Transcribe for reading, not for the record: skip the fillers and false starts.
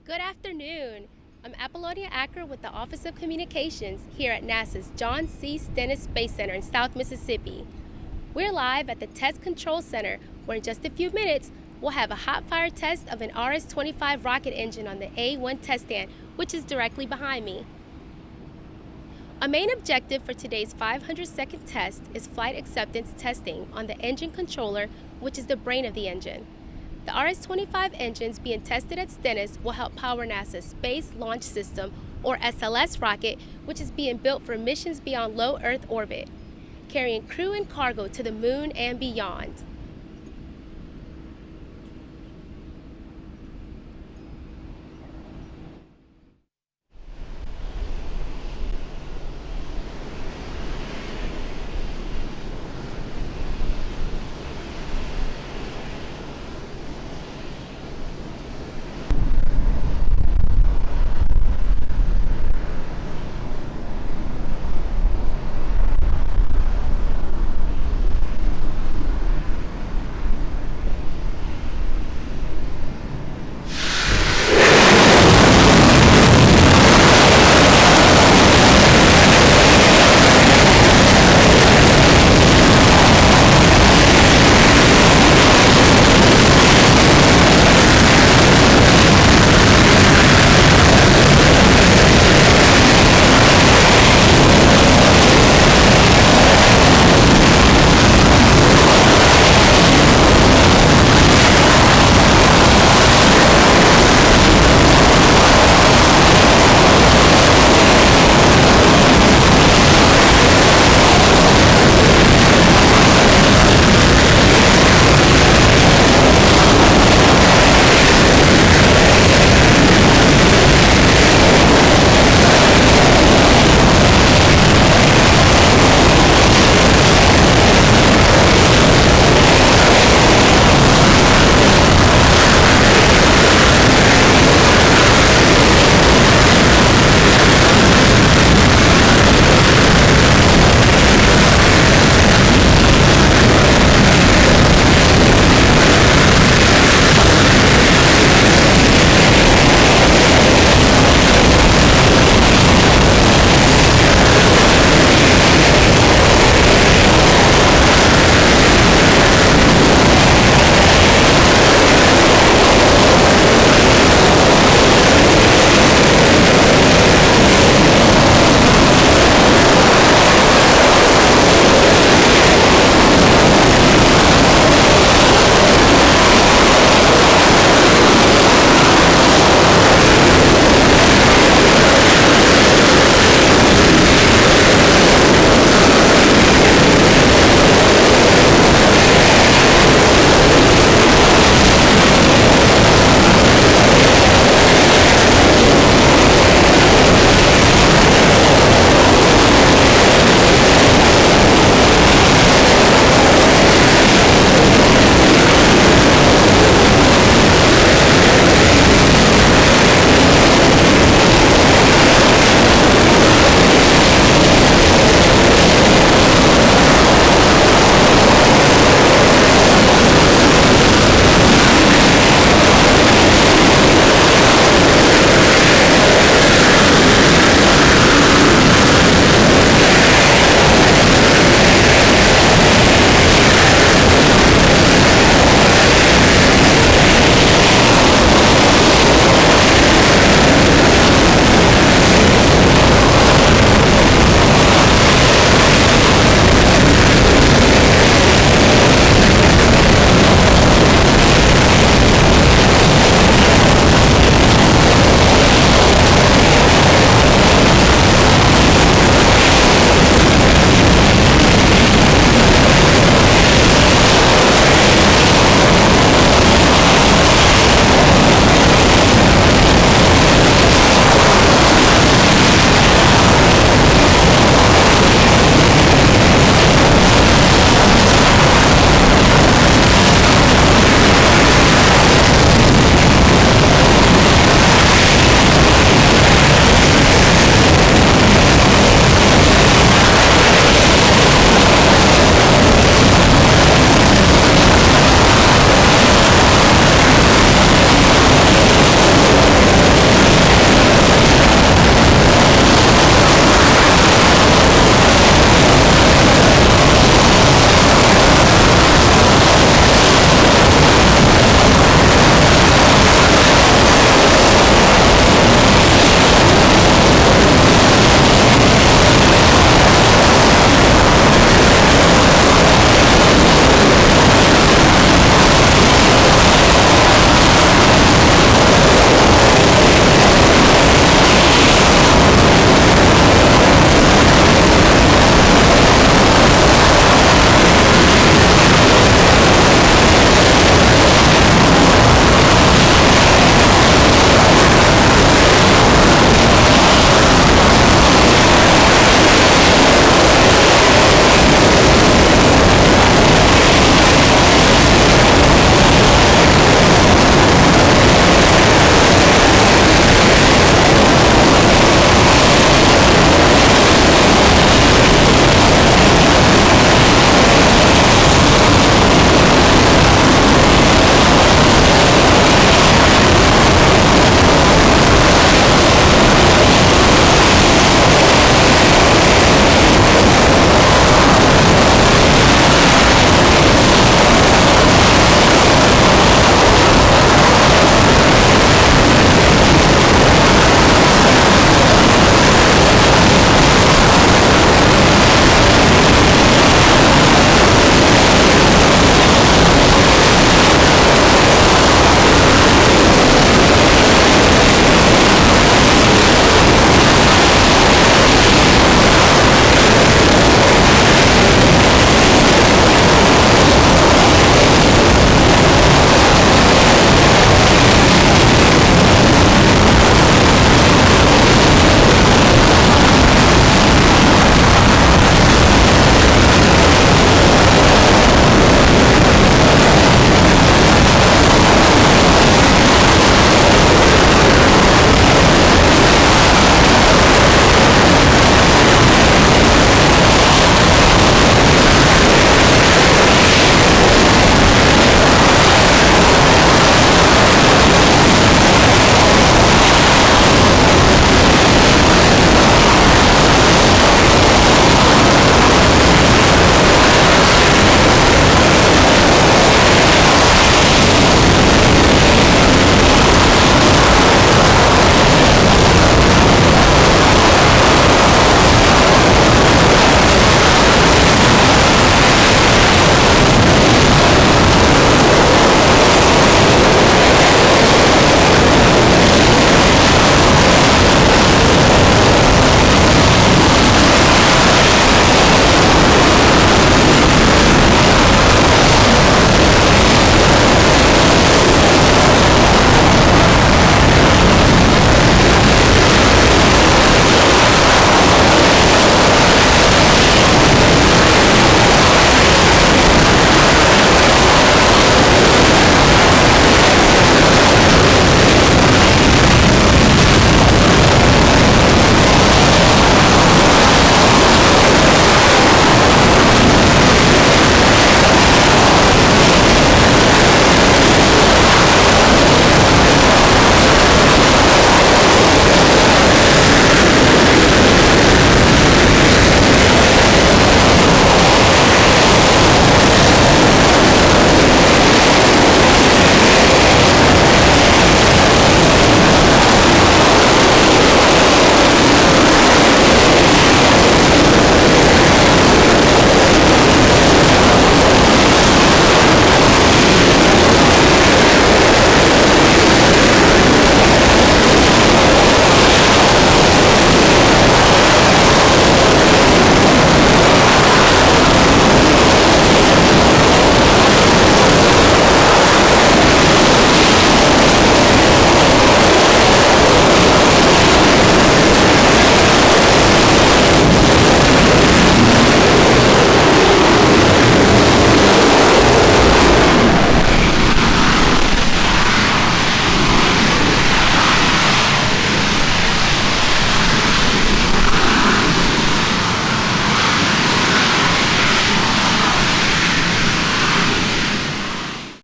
Good afternoon. I'm Apollonia Acker with the Office of Communications here at NASA's John C. Stennis Space Center in South Mississippi. We're live at the Test Control Center, where in just a few minutes, we'll have a hot fire test of an RS-25 rocket engine on the A1 test stand, which is directly behind me. A main objective for today's 500-second test is flight acceptance testing on the engine controller, which is the brain of the engine. The RS-25 engines being tested at Stennis will help power NASA's Space Launch System, or SLS rocket, which is being built for missions beyond low Earth orbit, carrying crew and cargo to the moon and beyond.